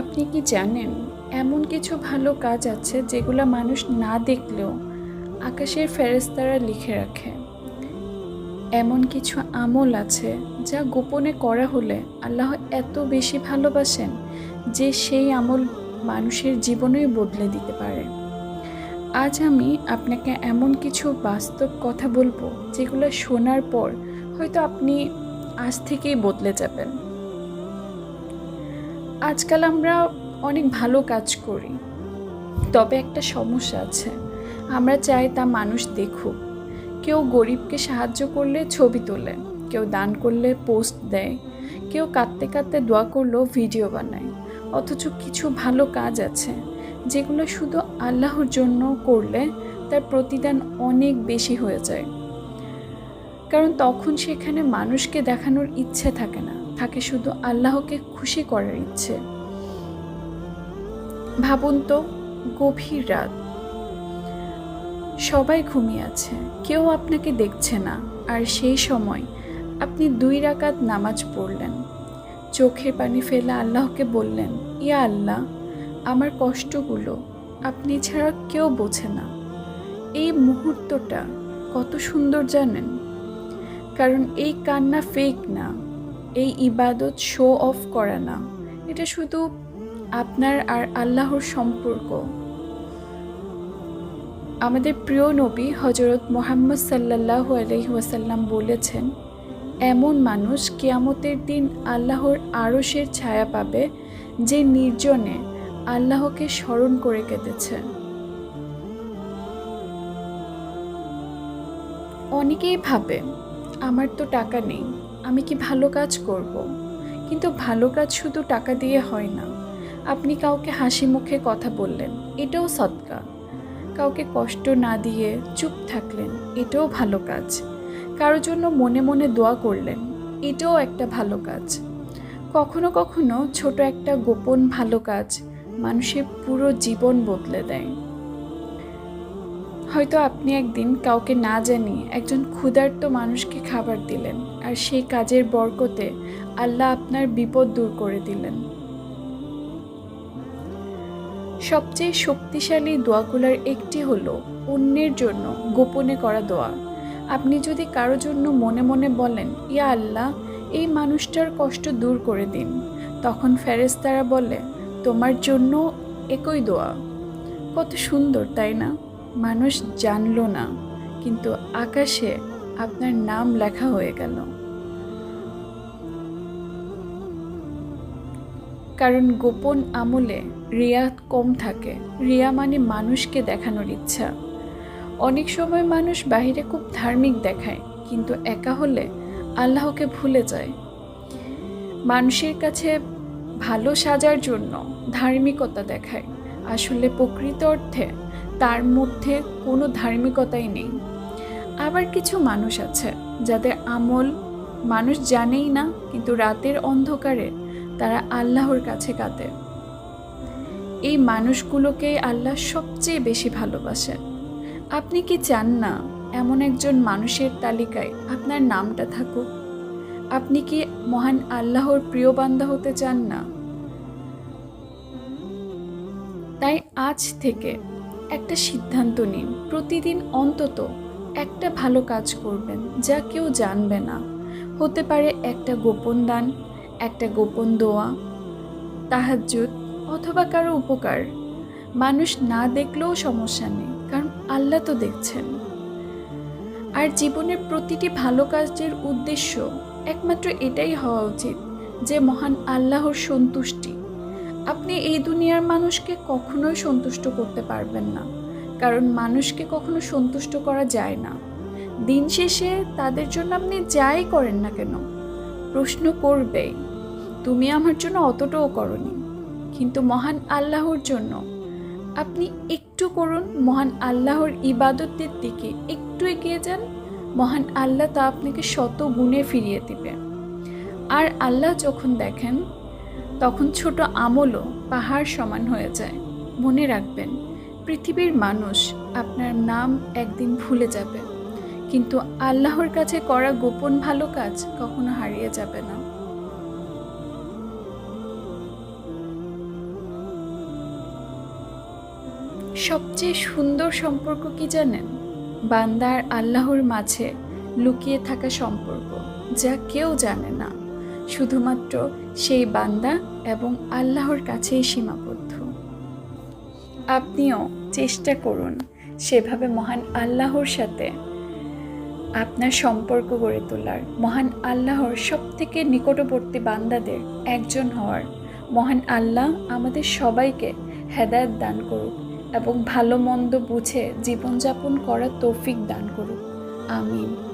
আপনি কি জানেন এমন কিছু ভালো কাজ আছে যেগুলো মানুষ না দেখলেও আকাশের ফেরেশতারা লিখে রাখে। এমন কিছু আমল আছে যা গোপনে করা হলে আল্লাহ এত বেশি ভালোবাসেন যে সেই আমল মানুষের জীবনই বদলে দিতে পারে। আজ আমি আপনাকে এমন কিছু বাস্তব কথা বলবো যেগুলো শোনার পর হয়তো আপনি আজ থেকেই বদলে যাবেন। আজকাল আমরা অনেক ভালো কাজ করি, তবে একটা সমস্যা আছে। আমরা চাই তা মানুষ দেখুক। কেউ গরিবকে সাহায্য করলে ছবি তোলে, কেউ দান করলে পোস্ট দেয়, কেউ কাঁদতে কাঁদতে দোয়া করলেও ভিডিও বানায়। অথচ কিছু ভালো কাজ আছে যেগুলো শুধু আল্লাহর জন্য করলে তার প্রতিদান অনেক বেশি হয়ে যায়। কারণ তখন সেখানে মানুষকে দেখানোর ইচ্ছে থাকে না, থাকে শুধু আল্লাহকে খুশি করার ইচ্ছে। ভাবুন তো, গভীর রাত, সবাই ঘুমিয়ে আছে, কেউ আপনাকে দেখছে না, আর সেই সময় আপনি 2 রাকাত নামাজ পড়লেন, চোখের পানি ফেলে আল্লাহকে বললেন, ইয়া আল্লাহ, আমার কষ্টগুলো আপনি ছাড়া কেউ বোঝে না। এই মুহূর্তটা কত সুন্দর জানেন? কারণ এই কান্না ফেক না, এই ইবাদত শো অফ করা না, এটা শুধু আপনার আর আল্লাহর সম্পর্ক। আমাদের প্রিয় নবী হযরত মুহাম্মদ সাল্লাল্লাহু আলাইহি ওয়াসাল্লাম বলেছেন, এমন মানুষ কিয়ামতের দিন আল্লাহর আরশের ছায়া পাবে যে নির্জনে আল্লাহকে স্মরণ করে কেঁদেছে। অনেকেই ভাবে, আমার তো টাকা নেই, আমি কি ভালো কাজ করব? কিন্তু ভালো কাজ শুধু টাকা দিয়ে হয় না। আপনি কাউকে হাসি মুখে কথা বললেন, এটাও সদকা। কাউকে কষ্ট না দিয়ে চুপ থাকলেন, এটাও ভালো কাজ। কারোর জন্য মনে মনে দোয়া করলেন, এটাও একটা ভালো কাজ। কখনো কখনো ছোট একটা গোপন ভালো কাজ মানুষের পুরো জীবন বদলে দেয়। হয়তো আপনি একদিন কাউকে না জানিয়ে একজন ক্ষুধার্ত মানুষকে খাবার দিলেন, আর সেই কাজের বরকতে আল্লাহ আপনার বিপদ দূর করে দিলেন। সবচেয়ে শক্তিশালী দোয়াগুলোর একটি হলো অন্যের জন্য গোপনে করা দোয়া। আপনি যদি কারো জন্য মনে মনে বলেন, ইয়া আল্লাহ, এই মানুষটার কষ্ট দূর করে দিন, তখন ফেরেশতারা বলে, তোমার জন্য একই দোয়া। কত সুন্দর, তাই না? মানুষ জানলো না, কিন্তু আকাশে আপনার নাম লেখা হয়ে গেল। কারণ গোপন আমলে রিয়া কম থাকে। রিয়া মানে মানুষকে দেখানোর ইচ্ছা। অনেক সময় মানুষ বাহিরে খুব ধার্মিক দেখায়, কিন্তু একা হলে আল্লাহকে ভুলে যায়। মানুষের কাছে ভালো সাজার জন্য ধার্মিকতা দেখায়, আসলে প্রকৃত অর্থে তার মধ্যে কোনো ধার্মিকতাই নেই। আবার কিছু মানুষ আছে যাদের আমল মানুষ জানেই না, কিন্তু রাতের অন্ধকারে তারা আল্লাহর কাছে কাঁদে। এই মানুষগুলোকে আল্লাহ সবচেয়ে বেশি ভালোবাসেন। আপনি কি চান না এমন একজন মানুষের তালিকায় আপনার নামটা থাকুক? আপনি কি মহান আল্লাহর প্রিয় বান্দা হতে চান না? তাই আজ থেকে একটা সিদ্ধান্ত নিন, প্রতিদিন অন্তত একটা ভালো কাজ করবেন যা কেউ জানবে না। হতে পারে একটা গোপন দান, একটা গোপন দোয়া, তাহাজ্জুদ, অথবা কারো উপকার। মানুষ না দেখলেও সমস্যা নেই, কারণ আল্লাহ তো দেখছেন। আর জীবনের প্রতিটি ভালো কাজের উদ্দেশ্য একমাত্র এটাই হওয়া উচিত যে মহান আল্লাহর সন্তুষ্টি। আপনি এই দুনিয়ার মানুষকে কখনোই সন্তুষ্ট করতে পারবেন না, কারণ মানুষকে কখনো সন্তুষ্ট করা যায় না। দিন শেষে তাদের জন্য আপনি যাই করেন না কেন, প্রশ্ন করবেই, তুমি আমার জন্য অতটাও করনি। কিন্তু মহান আল্লাহর জন্য আপনি একটু করুন, মহান আল্লাহর ইবাদতের দিকে একটু এগিয়ে যান, মহান আল্লাহ তা আপনাকে শত গুণে ফিরিয়ে দিবে। আর আল্লাহ যখন দেখেন, তখন ছোট আমলও পাহাড় সমান হয়ে যায়। মনে রাখবেন, পৃথিবীর মানুষ আপনার নাম একদিন ভুলে যাবে, কিন্তু আল্লাহর কাছে করা গোপন ভালো কাজ কখনো হারিয়ে যাবে না। সবচেয়ে সুন্দর সম্পর্ক কি জানেন? বান্দা আর আল্লাহর মাঝে লুকিয়ে থাকা সম্পর্ক, যা কেউ জানে না। শুধুমাত্র সেই বান্দা এবং আল্লাহর কাছেই সীমাবদ্ধ। আপনিও চেষ্টা করুন সেভাবে মহান আল্লাহর সাথে আপনার সম্পর্ক গড়ে তোলার, মহান আল্লাহর সবথেকে নিকটবর্তী বান্দাদের একজন হওয়ার। মহান আল্লাহ আমাদের সবাইকে হেদায়েত দান করুক এবং ভালো মন্দ বুঝে জীবনযাপন করার তৌফিক দান করুক। আমিন।